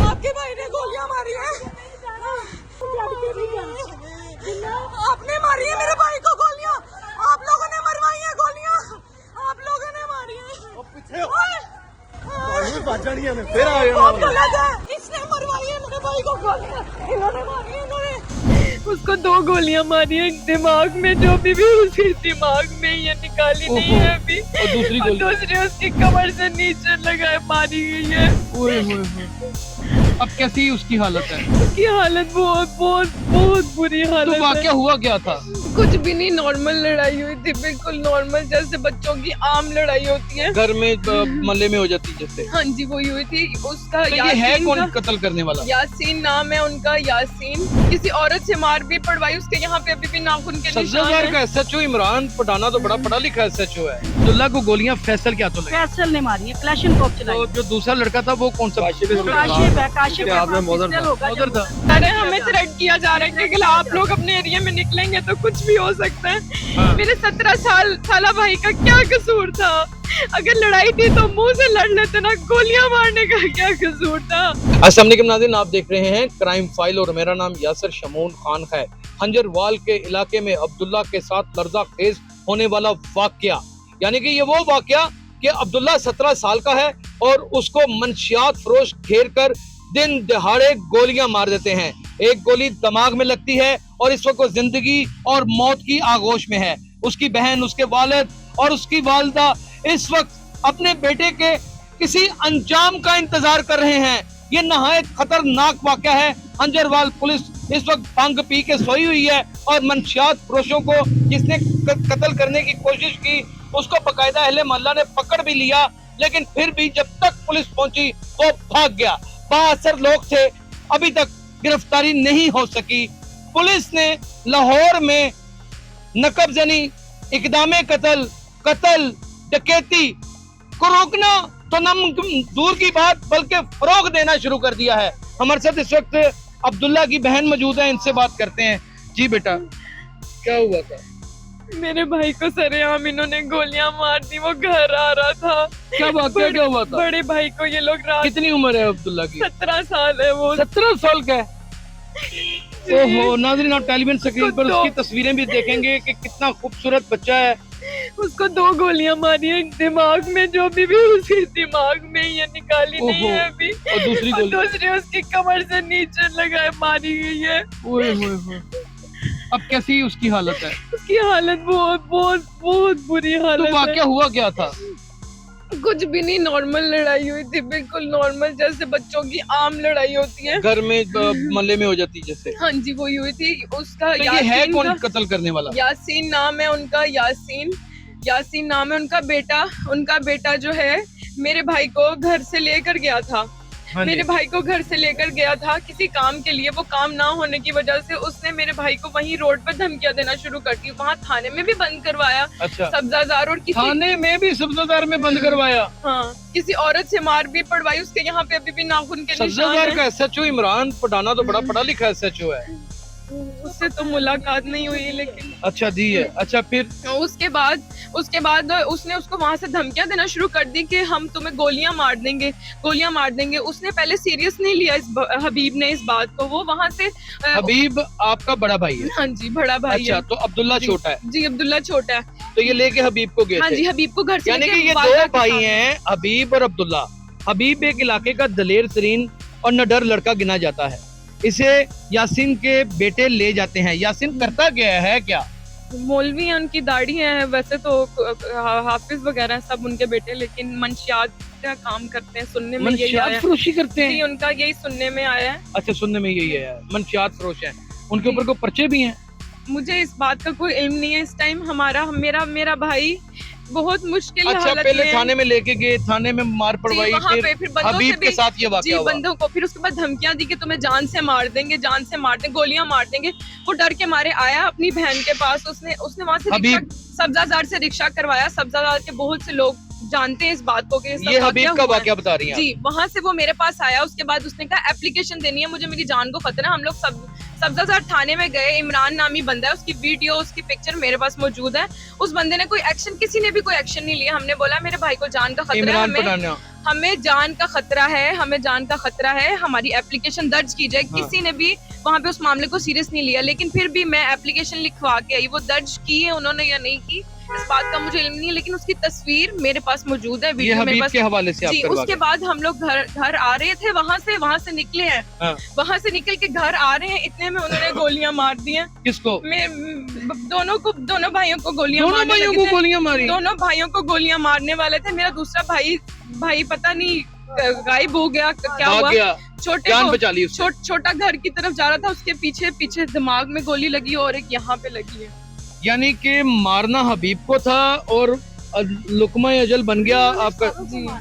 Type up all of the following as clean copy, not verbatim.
आपके भाई ने गोलियां मारी है, आपने मारी है मेरे भाई को गोलियां, आप लोगों ने मरवाई है गोलियां, आप लोगों ने मारी है। फिर आ इसने मरवाई है मेरे भाई को गोलियां, इन्होंने मारी है, इन्होंने उसको 2 गोलियां मारी है दिमाग में, जो भी उसके दिमाग में ये निकाली नहीं है अभी, और दूसरी उसकी कमर से नीचे लगाए मारी गई है। अब कैसी उसकी हालत है? उसकी हालत बहुत बहुत बहुत बुरी हालत तो वाकया हुआ क्या था? कुछ भी नहीं, नॉर्मल लड़ाई हुई थी, बिल्कुल नॉर्मल, जैसे बच्चों की आम लड़ाई होती है घर में मल्ले में हो जाती जैसे। हाँ जी वही हुई थी। उसका तो ये है कौन कत्ल करने वाला? यासीन नाम है उनका, यासीन। किसी औरत से मार भी पड़वाई, उसके यहाँ पे अभी भी नाखून के निशान सब्जादार हैं। का SHO इमरान पठाना तो बड़ा पढ़ा लिखा SHO है। अब्दुल्ला को गोलियां फैसल क्या तो लगी? फैसल ने मारी है, क्लैशनकॉफ चलाई। तो जो दूसरा लड़का था वो कौन सा? काशिफ है, काशिफ उधर था। अरे हमें थ्रेट किया जा रहा है कि आप लोग अपने एरिया में निकलेंगे तो कुछ भी हो सकता है। हाँ। मेरे 17 साल भाई का क्या कसूर था? अगर लड़ाई थी तो मुंह से लड़ लेते ना, गोलियां मारने का क्या कसूर था? अस्सलाम वालेकुम नाज़रीन, आप देख रहे हैं क्राइम फाइल और मेरा नाम यासिर शमून खान है। हंजरवाल के इलाके में अब्दुल्ला के साथ लर्जा खेज होने वाला वाकया, यानी कि ये वो वाकया कि अब्दुल्ला 17 साल का है और उसको मंशियात फरोश घेर कर दिन दहाड़े गोलियां मार देते हैं। एक गोली दिमाग में लगती है और इस वक्त वो जिंदगी और मौत की आगोश में है। उसकी बहन, उसके वालिद और उसकी वालिदा इस वक्त अपने बेटे के किसी अंजाम का इंतजार कर रहे हैं। ये नहायत खतरनाक वाकया है। हंजरवाल पुलिस इस वक्त भंग पी के सोई हुई है और मंशियात फरोशों को जिसने कत्ल करने की कोशिश की उसको बकायदा अहले मोहल्ला ने पकड़ भी लिया, लेकिन फिर भी जब तक पुलिस पहुंची वो भाग गया। बाअसर लोग थे, अभी तक गिरफ्तारी नहीं हो सकी। पुलिस ने लाहौर में नकबजनी, इकदामे कत्ल, डकैती को रोकना तो न दूर की बात बल्कि फरोग देना शुरू कर दिया है। हमारे साथ इस वक्त अब्दुल्ला की बहन मौजूद है, इनसे बात करते हैं। जी बेटा, क्या हुआ था? मेरे भाई को सरेआम इन्होंने गोलियां मार दी, वो घर आ रहा था। क्या वाकया क्या हुआ था? बड़े भाई को ये लोग रात, कितनी उम्र है अब्दुल्ला की? 17 साल है वो। 17 साल का है। ओहो नाज़रीन, आप टेलीविजन स्क्रीन पर उसकी तस्वीरें भी देखेंगे कि कितना खूबसूरत बच्चा है। उसको 2 गोलियां मारी है दिमाग में, जो भी उसके दिमाग में ये निकाली नहीं है अभी, और दूसरी उसकी कमर से नीचे लगाए मारी गई है। अब कैसी उसकी हालत है? उसकी हालत बहुत बहुत बहुत बुरी हालत तो वाकया हुआ क्या था? कुछ भी नहीं, नॉर्मल लड़ाई हुई थी, बिल्कुल नॉर्मल, जैसे बच्चों की आम लड़ाई होती है। घर में मल्ले में हो जाती जैसे। हाँ जी वही हुई थी। उसका तो ये है कौन कत्ल करने वाला? यासीन नाम है उनका, यासीन नाम है उनका बेटा जो है मेरे भाई को घर से लेकर गया था। हाँ, मेरे भाई को घर से लेकर गया था किसी काम के लिए। वो काम ना होने की वजह से उसने मेरे भाई को वहीं रोड पर धमकियां देना शुरू कर दी। वहाँ थाने में भी बंद करवाया। अच्छा। सब्जादार और थाने में भी सब्जादार में बंद करवाया। हाँ, किसी औरत से मार भी पड़वाई, उसके यहाँ पे अभी भी नाखून के निशान सब्जादार हैं। का SHO इमरान पठाना तो बड़ा पढ़ा लिखा SHO है। उससे तो मुलाकात नहीं हुई, लेकिन अच्छा जी है। अच्छा फिर उसके बाद उसने उसको वहां से धमकियां देना शुरू कर दी कि हम तुम्हें गोलियां मार देंगे। उसने पहले सीरियस नहीं लिया हबीब ने इस बात को। वो वहां से हबीब आपका बड़ा भाई है? हाँ जी बड़ा भाई अच्छा, है। तो अब्दुल्ला छोटा है? जी अब्दुल्ला छोटा है। तो ये लेके हबीब को गए हाँ थे? जी, हबीब को घर से यानी कि लेके ये वालिदा 2 के भाई साथ। हैं, हबीब और अब्दुल्ला। हबीब एक इलाके का दलेर तरीन और निडर लड़का गिना जाता है। इसे यासीन के बेटे ले जाते हैं। यासीन करता क्या है? क्या मौलवी है, उनकी दाढ़ी है, वैसे तो हाफिज वगैरह है सब उनके बेटे, लेकिन मंशियात का काम करते हैं। सुनने में यही आया है। फरोशी करते हैं? उनका यही सुनने में आया है। अच्छा, सुनने में यही है, मंशियात फरोश हैं। उनके ऊपर कोई पर्चे भी हैं? मुझे इस बात का कोई इल्म नहीं है इस टाइम। मेरा भाई बहुत मुश्किल अच्छा, हालत पहले में। थाने में लेके गए, थाने में मार पड़वाई, फिर बंदों हबीब से भी, के साथ ये वाकया हुआ। बंदों को फिर उसके बाद धमकियां दी कि तुम्हें जान से मार देंगे, गोलियां मार देंगे। वो डर के मारे आया अपनी बहन के पास। उसने वहां से सब्जादार से रिक्शा करवाया। सब्जादार के बहुत से लोग जानते हैं इस बात को कि ये हबीब का वाकया बता रही हैं जी। वहां से वो मेरे पास आया, उसके बाद उसने कहा एप्लीकेशन देनी है, मुझे मेरी जान को खतरा है। हम लोग सब्जाजार थाने में गए, इमरान नामी बंदा है, उसकी वीडियो उसकी पिक्चर मेरे पास मौजूद है। उस बंदे ने कोई एक्शन, किसी ने भी कोई एक्शन नहीं लिया। हमने बोला मेरे भाई को जान का खतरा है, हमें जान का खतरा है, हमें जान का खतरा है, हमारी एप्लीकेशन दर्ज की जाए। किसी ने भी वहाँ पे उस मामले को सीरियस नहीं लिया, लेकिन फिर भी मैं एप्लीकेशन लिखवा के आई। वो दर्ज की है उन्होंने या नहीं की इस बात का मुझे इल्म नहीं है, लेकिन उसकी तस्वीर मेरे पास मौजूद है, वीडियो मेरे पास के हवाले से जी। उसके बाद हम लोग घर आ रहे थे, वहाँ से निकले हैं, वहाँ से निकल के घर आ रहे हैं, इतने में उन्होंने गोलियां मार दी हैं। किसको? दोनों भाइयों को गोलियां मारी, दोनों भाइयों को गोलियां मारने वाले थे। मेरा दूसरा भाई पता नहीं गायब हो गया, क्या हुआ, छोटा घर की तरफ जा रहा था, उसके पीछे दिमाग में गोली लगी और एक यहाँ पे लगी है। यानी कि मारना हबीब को था और लुकमा अजल बन गया आपका।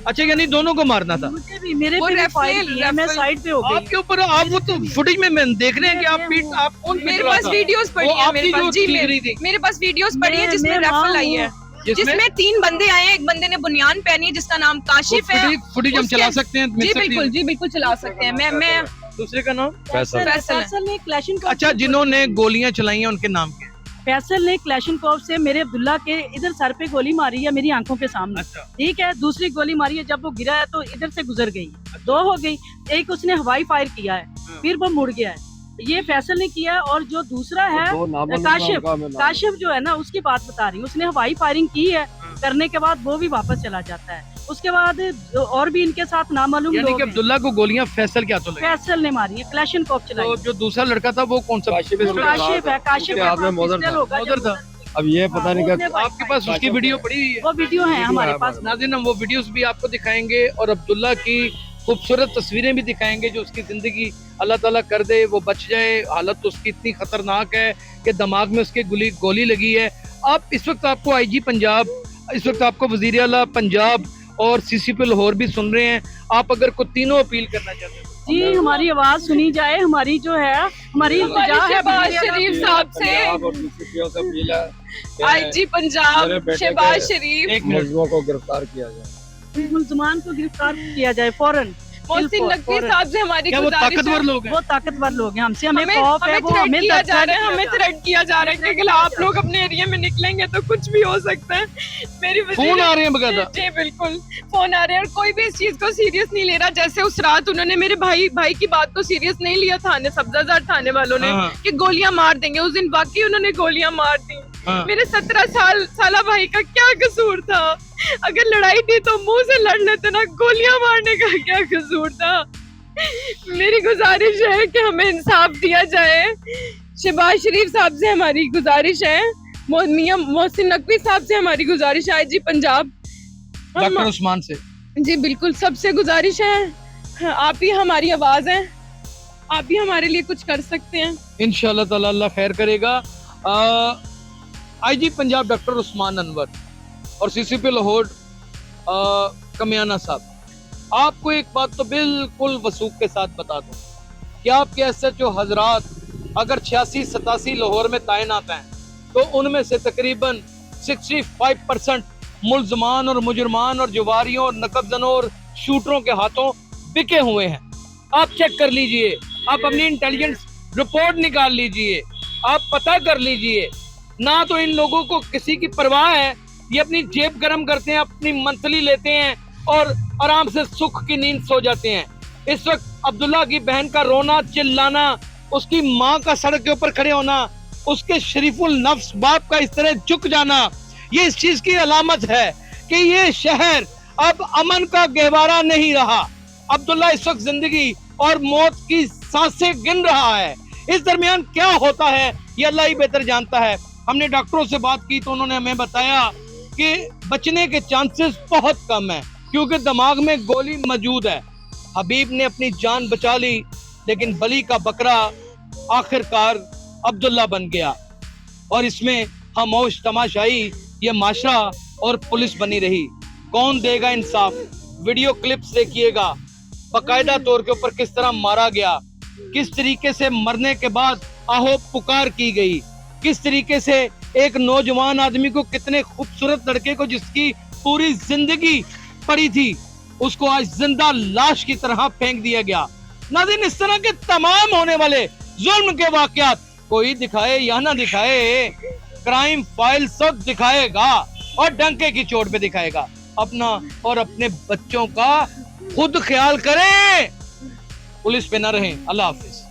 अच्छा, यानी दोनों को मारना था। मुझे भी, मेरे पे फायर किया, मैं साइड पे हो गई। आपके ऊपर आप वो तो फुटेज में देख रहे हैं कि आप कौन? मेरे पास वीडियोस पड़ी है, मेरे पास वीडियोस पड़ी है जिसमें राइफल आई है, जिसमें 3 बंदे आए हैं। एक बंदे ने बुनियान पहनी है जिसका नाम काशिफ है। फुटेज हम चला सकते हैं? जी बिल्कुल चला सकते हैं। मैं दूसरे का नाम फैसल ने क्लैशनकोफ। अच्छा, जिन्होंने गोलियां चलाई हैं उनके नाम क्या? फैसल ने क्लैशनकोफ से मेरे अब्दुल्ला के इधर सर पे गोली मारी है, मेरी आंखों के सामने। ठीक है, दूसरी गोली मारी है, जब वो गिरा है तो इधर से गुजर गई, 2 हो गई। एक उसने हवाई फायर किया है, फिर वो मुड़ गया है, ये फैसल ने किया है। और जो दूसरा है काशिफ जो है ना, उसकी बात बता रही हूँ, उसने हवाई फायरिंग की है, करने के बाद वो भी वापस चला जाता है। उसके बाद और भी इनके साथ नामालूम लोग हैं। अब्दुल्ला को गोलियां फैसल क्या तो फैसल ने मारी है, क्लैशनकोफ चलाई। तो जो दूसरा लड़का था वो कौन सा? काशिफ था। अब ये पता नहीं क्या आपके पास उसकी वीडियो पड़ी हुई है? वो वीडियो है हमारे पास। नाज़रीन, हम वो वीडियोस भी आपको दिखाएंगे और अब्दुल्ला की खूबसूरत तस्वीरें भी दिखाएंगे जो उसकी जिंदगी अल्लाह ताला कर दे, वो बच जाए। हालत तो उसकी इतनी खतरनाक है कि दिमाग में उसके गोली लगी है। आप इस वक्त आपको आईजी पंजाब, इस वक्त आपको वजीर आला पंजाब और सीसीपी लाहौर भी सुन रहे हैं। आप अगर को तीनों अपील करना चाहते हैं जी, हमारी आवाज सुनी जाए, हमारी जो है हमारी इल्तिजा है शहबाज शरीफ साहब से, आईजी पंजाब शहबाज शरीफ, मुलजिमों को गिरफ्तार किया जाए, मुलजमान को गिरफ्तार किया जाए फौरन। मोहसिन नकवी साहब से हमारी वो ताकतवर लोग हैं? वो ताकतवर लोग हैं, हमसे हमें खौफ है, वो हमें किया जा रहा है, हमें थ्रेट किया जा रहा है कि आप लोग अपने एरिया में निकलेंगे तो कुछ भी हो सकता है। मेरी फोन आ रहे हैं बकायदा? जी बिल्कुल फोन आ रहे हैं, और कोई भी इस चीज को सीरियस नहीं ले रहा। जैसे उस रात उन्होंने मेरे भाई की बात को सीरियस नहीं लिया थाने, सब्जाजार थाने वालों ने, कि गोलियां मार देंगे। उस दिन वाकई उन्होंने गोलियां मार दी। मेरे 17 साल भाई का क्या कसूर था? अगर लड़ाई थी तो मुंह से लड़ लेते ना, गोलियां मारने का क्या कसूर था? मेरी गुजारिश है कि हमें इंसाफ दिया जाए। शहबाज शरीफ साहब से हमारी गुजारिश है, मियां मोहसिन नकवी साहब से हमारी गुजारिश है, आईजी पंजाब डॉक्टर उस्मान से। जी बिल्कुल, सबसे गुजारिश है, आप ही हमारी आवाज है, आप ही हमारे लिए कुछ कर सकते हैं। इंशाल्लाह ताला अल्लाह खैर करेगा। आईजी पंजाब डॉक्टर उस्मान अनवर और सीसीपी लाहौर कमियाना साहब, आपको एक बात तो बिल्कुल वसूख के साथ बता दूं कि आपके एसएचओ हजरात अगर 86-87 लाहौर में तैनात हैं तो उनमें से तकरीबन 65% मुल्जमान और मुजरमान और जुवारियों और नकबजनों और शूटरों के हाथों बिके हुए हैं। आप चेक कर लीजिए, आप अपनी इंटेलिजेंस रिपोर्ट निकाल लीजिए, आप पता कर लीजिए। ना तो इन लोगों को किसी की परवाह है, ये अपनी जेब गर्म करते हैं, अपनी मंथली लेते हैं और आराम से सुख की नींद सो जाते हैं। इस वक्त अब्दुल्ला की बहन का रोना चिल्लाना, उसकी माँ का सड़क के ऊपर खड़े होना, उसके शरीफुल नफ्स बाप का इस तरह झुक जाना, ये इस चीज की अलामत है कि ये शहर अब अमन का गहवारा नहीं रहा। अब्दुल्ला इस वक्त जिंदगी और मौत की सांसें गिन रहा है। इस दरमियान क्या होता है ये अल्लाह ही बेहतर जानता है। हमने डॉक्टरों से बात की तो उन्होंने हमें बताया कि बचने के चांसेस बहुत कम है क्योंकि दिमाग में गोली मौजूद है। हबीब ने अपनी जान बचा ली, लेकिन बली का बकरा आखिरकार अब्दुल्ला बन गया और इसमें खामोश तमाशाई ये माशरा और पुलिस बनी रही। कौन देगा इंसाफ? वीडियो क्लिप्स देखिएगा, बाकायदा तौर के ऊपर किस तरह मारा गया, किस तरीके से मरने के बाद आहो पुकार की गई, किस तरीके से एक नौजवान आदमी को, कितने खूबसूरत लड़के को जिसकी पूरी जिंदगी पड़ी थी उसको आज जिंदा लाश की तरह फेंक दिया गया। नाज़रीन, इस तरह के तमाम होने वाले जुल्म के वाकयात कोई दिखाए या ना दिखाए, क्राइम फाइल सब दिखाएगा और डंके की चोट पे दिखाएगा। अपना और अपने बच्चों का खुद ख्याल करें, पुलिस पे ना रहें। अल्लाह हाफिज।